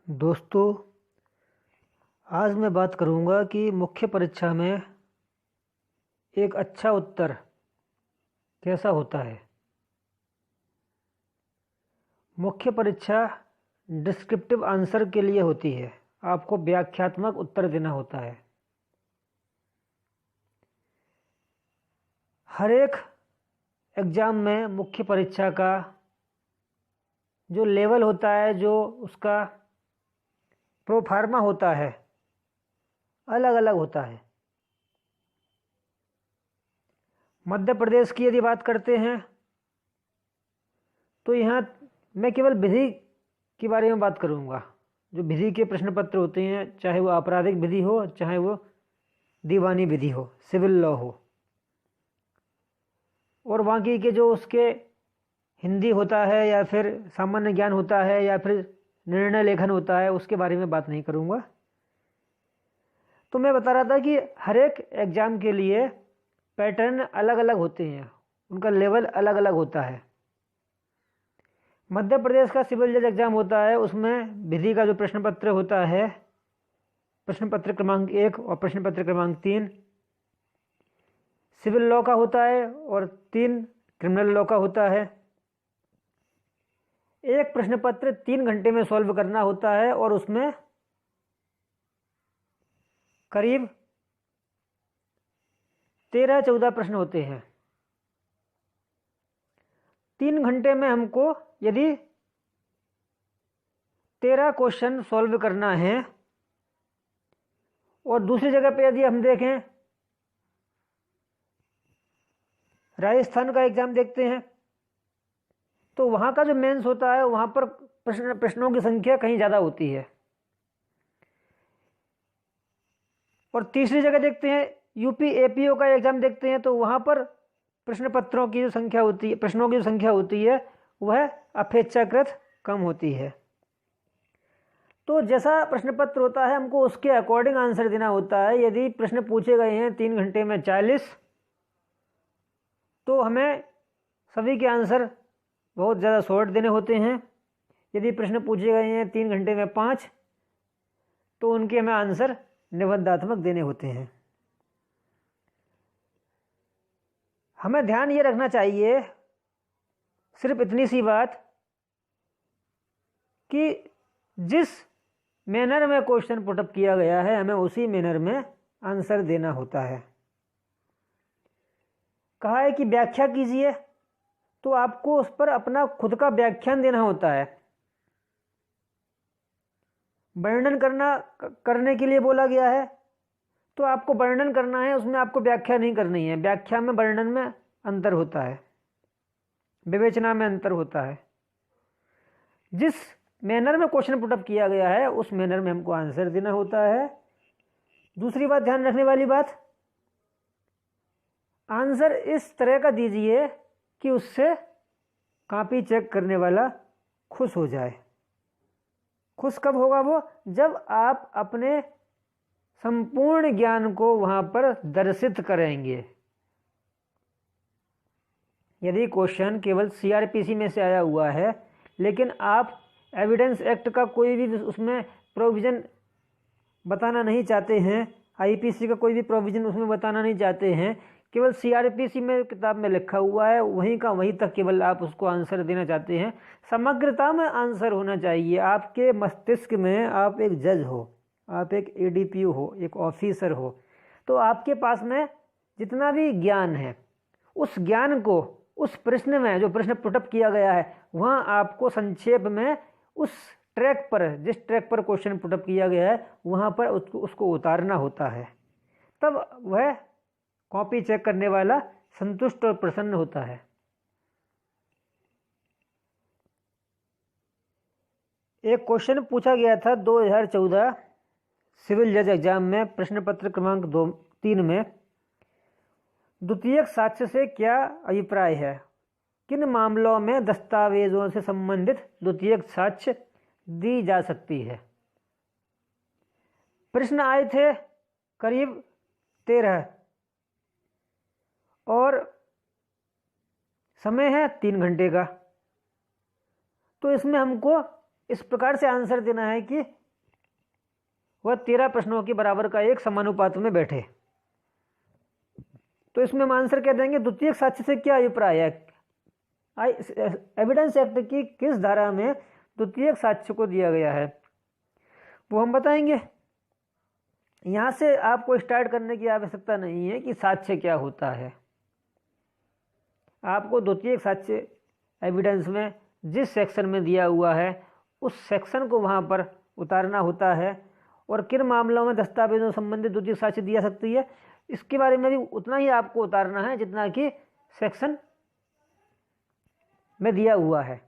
दोस्तों, आज मैं बात करूंगा कि मुख्य परीक्षा में एक अच्छा उत्तर कैसा होता है। मुख्य परीक्षा डिस्क्रिप्टिव आंसर के लिए होती है। आपको व्याख्यात्मक उत्तर देना होता है। हर एक एग्जाम में मुख्य परीक्षा का जो लेवल होता है, जो उसका प्रोफार्मा होता है, अलग अलग होता है। मध्य प्रदेश की यदि बात करते हैं तो यहाँ मैं केवल विधि के बारे में बात करूँगा। जो विधि के प्रश्न पत्र होते हैं, चाहे वो आपराधिक विधि हो, चाहे वो दीवानी विधि हो, सिविल लॉ हो, और बाकी के जो उसके हिंदी होता है या फिर सामान्य ज्ञान होता है या फिर निर्णय लेखन होता है, उसके बारे में बात नहीं करूँगा। तो मैं बता रहा था कि हर एक एग्ज़ाम के लिए पैटर्न अलग अलग होते हैं, उनका लेवल अलग अलग होता है। मध्य प्रदेश का सिविल जज एग्जाम होता है, उसमें विधि का जो प्रश्न पत्र होता है, प्रश्न पत्र क्रमांक 1 और प्रश्न पत्र क्रमांक 3 सिविल लॉ का होता है और 3 क्रिमिनल लॉ का होता है। एक प्रश्न पत्र 3 घंटे में सॉल्व करना होता है और उसमें करीब 13-14 प्रश्न होते हैं। 3 घंटे में हमको यदि 13 क्वेश्चन सॉल्व करना है, और दूसरी जगह पे यदि हम देखें, राजस्थान का एग्जाम देखते हैं, तो वहां का जो मेंस होता है, वहां पर प्रश्नों की संख्या कहीं ज़्यादा होती है। और तीसरी जगह देखते हैं, यूपी एपीओ का एग्जाम देखते हैं, तो वहां पर प्रश्न पत्रों की जो संख्या होती है, प्रश्नों की जो संख्या होती है, वह अपेक्षाकृत कम होती है। तो जैसा प्रश्न पत्र होता है, हमको उसके अकॉर्डिंग आंसर देना होता है। यदि प्रश्न पूछे गए हैं 3 घंटे में 40, तो हमें सभी के आंसर बहुत ज़्यादा शॉर्ट देने होते हैं। यदि प्रश्न पूछे गए हैं 3 घंटे में 5, तो उनके हमें आंसर निबंधात्मक देने होते हैं। हमें ध्यान ये रखना चाहिए, सिर्फ इतनी सी बात, कि जिस मैनर में क्वेश्चन पुटअप किया गया है, हमें उसी मैनर में आंसर देना होता है। कहा है कि व्याख्या कीजिए, तो आपको उस पर अपना खुद का व्याख्यान देना होता है। वर्णन करने के लिए बोला गया है, तो आपको वर्णन करना है, उसमें आपको व्याख्या नहीं करनी है। व्याख्या में वर्णन में अंतर होता है, विवेचना में अंतर होता है। जिस मैनर में क्वेश्चन पुटअप किया गया है, उस मैनर में हमको आंसर देना होता है। दूसरी बात ध्यान रखने वाली बात, आंसर इस तरह का दीजिए कि उससे कॉपी चेक करने वाला खुश हो जाए। खुश कब होगा वो? जब आप अपने संपूर्ण ज्ञान को वहां पर दर्शित करेंगे। यदि क्वेश्चन केवल सीआरपीसी में से आया हुआ है, लेकिन आप एविडेंस एक्ट का कोई भी उसमें प्रोविजन बताना नहीं चाहते हैं, आईपीसी का कोई भी प्रोविजन उसमें बताना नहीं चाहते हैं, केवल सीआरपीसी में किताब में लिखा हुआ है, वहीं का वहीं तक केवल आप उसको आंसर देना चाहते हैं, समग्रता में आंसर होना चाहिए। आपके मस्तिष्क में आप एक जज हो, आप एक एडीपीओ हो, एक ऑफिसर हो, तो आपके पास में जितना भी ज्ञान है, उस ज्ञान को उस प्रश्न में, जो प्रश्न पुटअप किया गया है, वहाँ आपको संक्षेप में उस ट्रैक पर, जिस ट्रैक पर क्वेश्चन पुटअप किया गया है, वहाँ पर उसको उतारना होता है। तब वह कॉपी चेक करने वाला संतुष्ट और प्रसन्न होता है। एक क्वेश्चन पूछा गया था 2014 सिविल जज एग्जाम में, प्रश्न पत्र क्रमांक 3 में, द्वितीयक साक्ष्य से क्या अभिप्राय है? किन मामलों में दस्तावेजों से संबंधित द्वितीयक साक्ष्य दी जा सकती है? प्रश्न आए थे करीब 13 और समय है 3 घंटे का। तो इसमें हमको इस प्रकार से आंसर देना है कि वह 13 प्रश्नों के बराबर का एक समानुपात में बैठे। तो इसमें हम आंसर क्या देंगे, द्वितीयक साक्ष्य से क्या अभिप्राय है, एविडेंस एक्ट की किस धारा में द्वितीयक साक्ष्य को दिया गया है वो हम बताएंगे। यहाँ से आपको स्टार्ट करने की आवश्यकता नहीं है कि साक्ष्य क्या होता है। आपको द्वितीयक साक्ष्य एविडेंस में जिस सेक्शन में दिया हुआ है उस सेक्शन को वहाँ पर उतारना होता है, और किन मामलों में दस्तावेजों संबंधित द्वितीयक साक्ष्य दिया सकती है इसके बारे में भी उतना ही आपको उतारना है जितना कि सेक्शन में दिया हुआ है।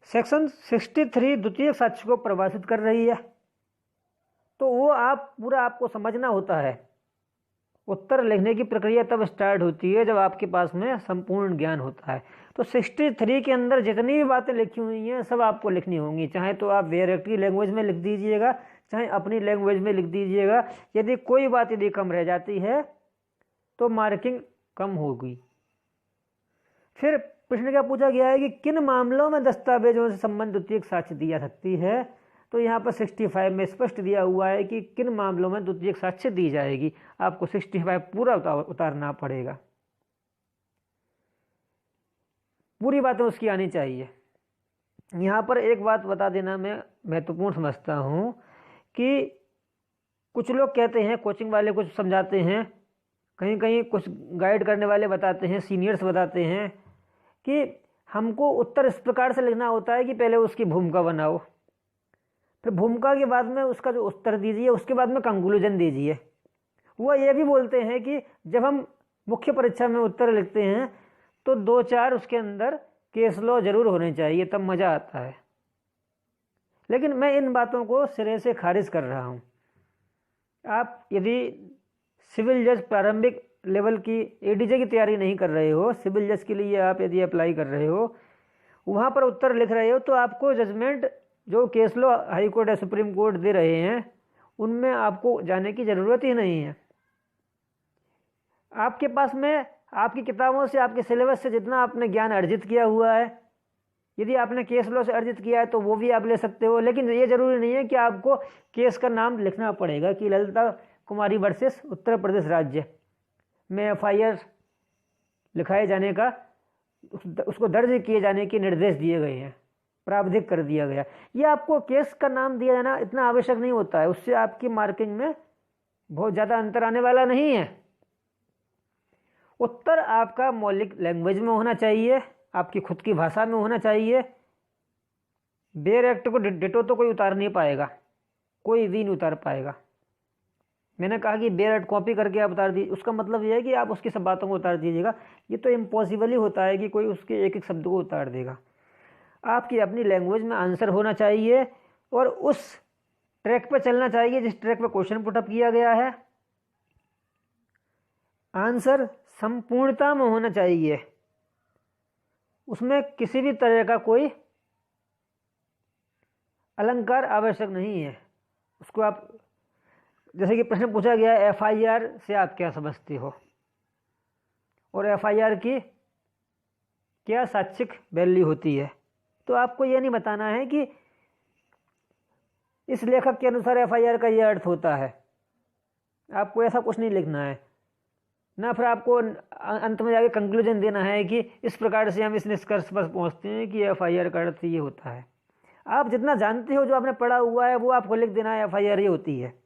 सेक्शन 63 द्वितीयक साक्ष्य को परिभाषित कर रही है, तो वो पूरा आपको समझना होता है। उत्तर लिखने की प्रक्रिया तब स्टार्ट होती है जब आपके पास में संपूर्ण ज्ञान होता है। तो 63 के अंदर जितनी भी बातें लिखी हुई हैं सब आपको लिखनी होंगी, चाहे तो आप बेयर एक्ट की लैंग्वेज में लिख दीजिएगा, चाहे अपनी लैंग्वेज में लिख दीजिएगा। यदि कोई बात यदि कम रह जाती है तो मार्किंग कम होगी। फिर प्रश्न क्या पूछा गया है कि किन मामलों में दस्तावेजों से संबंधित द्वितीयक साक्ष्य दिया सकती है, तो यहाँ पर 65 में स्पष्ट दिया हुआ है कि किन मामलों में द्वितीयक साक्ष्य दी जाएगी। आपको 65 पूरा उतारना पड़ेगा, पूरी बातें उसकी आनी चाहिए। यहाँ पर एक बात बता देना मैं महत्वपूर्ण समझता हूँ कि कुछ लोग कहते हैं, कोचिंग वाले कुछ समझाते हैं, कहीं कहीं कुछ गाइड करने वाले बताते हैं, सीनियर्स बताते हैं कि हमको उत्तर इस प्रकार से लिखना होता है कि पहले उसकी भूमिका बनाओ, फिर भूमिका के बाद में उसका जो उत्तर दीजिए, उसके बाद में कंक्लूजन दीजिए। वो ये भी बोलते हैं कि जब हम मुख्य परीक्षा में उत्तर लिखते हैं तो 2-4 उसके अंदर केस लॉ जरूर होने चाहिए, तब मज़ा आता है। लेकिन मैं इन बातों को सिरे से खारिज कर रहा हूँ। आप यदि सिविल जज प्रारंभिक लेवल की एडीजे की तैयारी नहीं कर रहे हो, सिविल जज के लिए आप यदि अप्लाई कर रहे हो, वहाँ पर उत्तर लिख रहे हो, तो आपको जजमेंट जो केस लॉ हाई कोर्ट या सुप्रीम कोर्ट दे रहे हैं उनमें आपको जाने की ज़रूरत ही नहीं है। आपके पास में आपकी किताबों से, आपके सिलेबस से जितना आपने ज्ञान अर्जित किया हुआ है, यदि आपने केस लॉ से अर्जित किया है तो वो भी आप ले सकते हो। लेकिन ये जरूरी नहीं है कि आपको केस का नाम लिखना पड़ेगा कि ललिता कुमारी वर्सेस उत्तर प्रदेश राज्य में FIR लिखाए जाने का, उसको दर्ज किए जाने के निर्देश दिए गए हैं, प्रावधान कर दिया गया। ये आपको केस का नाम दिया जाना इतना आवश्यक नहीं होता है, उससे आपकी मार्किंग में बहुत ज़्यादा अंतर आने वाला नहीं है। उत्तर आपका मौलिक लैंग्वेज में होना चाहिए, आपकी खुद की भाषा में होना चाहिए। बेयर एक्ट को डिटो तो कोई उतार नहीं पाएगा, कोई भी नहीं उतार पाएगा। मैंने कहा कि बेयर एक्ट कॉपी करके आप उतार दीजिए, उसका मतलब यह है कि आप उसकी सब बातों को उतार दीजिएगा। ये तो इम्पॉसिबल ही होता है कि कोई उसके एक एक शब्द को उतार देगा। आपकी अपनी लैंग्वेज में आंसर होना चाहिए और उस ट्रैक पर चलना चाहिए जिस ट्रैक पर क्वेश्चन पुटअप किया गया है। आंसर संपूर्णता में होना चाहिए, उसमें किसी भी तरह का कोई अलंकार आवश्यक नहीं है। उसको आप, जैसे कि प्रश्न पूछा गया है FIR से आप क्या समझते हो और FIR की क्या साक्षिक वैल्यू होती है, तो आपको यह नहीं बताना है कि इस लेखक के अनुसार FIR का यह अर्थ होता है। आपको ऐसा कुछ नहीं लिखना है, ना फिर आपको अंत में जाके कंक्लूजन देना है कि इस प्रकार से हम इस निष्कर्ष पर पहुंचते हैं कि FIR का अर्थ ये होता है। आप जितना जानते हो, जो आपने पढ़ा हुआ है, वो आपको लिख देना है FIR ये होती है।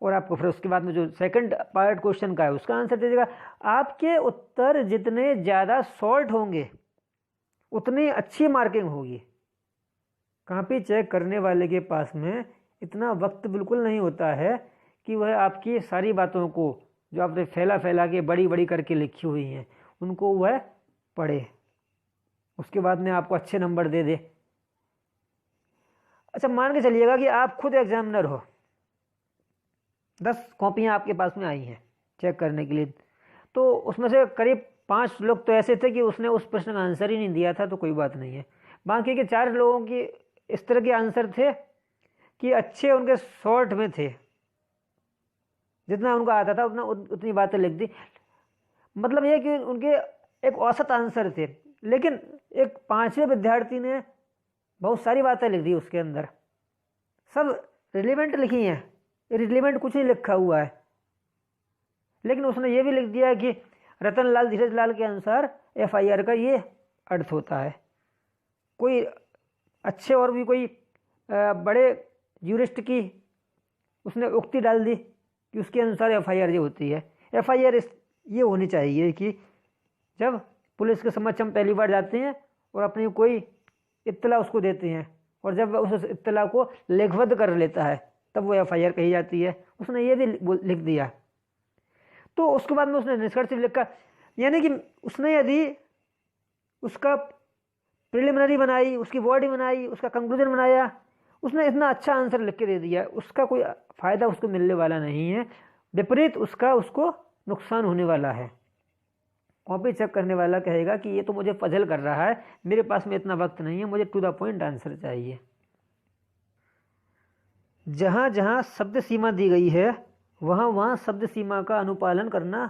और आपको फिर उसके बाद में जो सेकंड पार्ट क्वेश्चन का है उसका आंसर दीजिएगा। आपके उत्तर जितने ज़्यादा शॉर्ट होंगे उतनी अच्छी मार्किंग होगी। कॉपी चेक करने वाले के पास में इतना वक्त बिल्कुल नहीं होता है कि वह आपकी सारी बातों को जो आपने फैला फैला के बड़ी बड़ी करके लिखी हुई हैं उनको वह पढ़े, उसके बाद में आपको अच्छे नंबर दे दे। अच्छा, मान के चलिएगा कि आप खुद एग्जामिनर हो, 10 कॉपियाँ आपके पास में आई हैं चेक करने के लिए, तो उसमें से करीब 5 लोग तो ऐसे थे कि उसने उस प्रश्न का आंसर ही नहीं दिया था, तो कोई बात नहीं है। बाकी के 4 लोगों की इस तरह के आंसर थे कि अच्छे उनके शॉर्ट में थे, जितना उनको आता था उतनी बातें लिख दी। मतलब ये कि उनके एक औसत आंसर थे, लेकिन एक 5वें विद्यार्थी ने बहुत सारी बातें लिख दी उसके अंदर, सब रिलेवेंट लिखी हैं, इररिलेवेंट कुछ नहीं लिखा हुआ है। लेकिन उसने ये भी लिख दिया कि रतनलाल धीरज लाल के अनुसार FIR का ये अर्थ होता है। कोई अच्छे और भी कोई बड़े यूरिस्ट की उसने उक्ति डाल दी कि उसके अनुसार FIR ये होती है। FIR ये होनी चाहिए कि जब पुलिस के समक्ष हम पहली बार जाते हैं और अपनी कोई इत्तला उसको देते हैं, और जब वह उस इत्तला को लेखबद्ध कर लेता है तब वो FIR कही जाती है। उसने ये भी लिख दिया। तो उसके बाद में उसने निष्कर्ष लिखा, यानी कि उसने यदि उसका प्रिलिमिनरी बनाई, उसकी बॉडी बनाई, उसका कंक्लूजन बनाया, उसने इतना अच्छा आंसर लिख के दे दिया, उसका कोई फ़ायदा उसको मिलने वाला नहीं है, विपरीत उसको नुकसान होने वाला है। कॉपी चेक करने वाला कहेगा कि ये तो मुझे पजल कर रहा है, मेरे पास में इतना वक्त नहीं है, मुझे टू द पॉइंट आंसर चाहिए। जहाँ जहाँ शब्द सीमा दी गई है वहाँ वहाँ शब्द सीमा का अनुपालन करना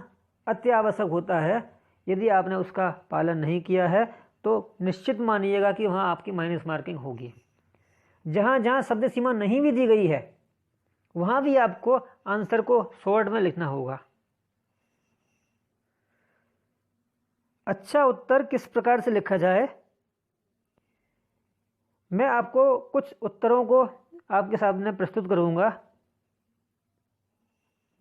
अति आवश्यक होता है। यदि आपने उसका पालन नहीं किया है तो निश्चित मानिएगा कि वहाँ आपकी माइनस मार्किंग होगी। जहाँ जहाँ शब्द सीमा नहीं भी दी गई है वहाँ भी आपको आंसर को शॉर्ट में लिखना होगा। अच्छा उत्तर किस प्रकार से लिखा जाए, मैं आपको कुछ उत्तरों को आपके सामने प्रस्तुत करूँगा,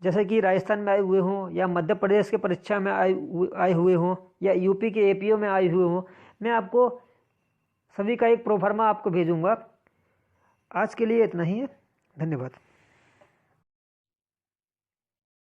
जैसे कि राजस्थान में आए हुए हों या मध्य प्रदेश के परीक्षा में आए हुए हों या यूपी के APO में आए हुए हों। मैं आपको सभी का एक प्रोफार्मा आपको भेजूँगा। आज के लिए इतना ही है, धन्यवाद।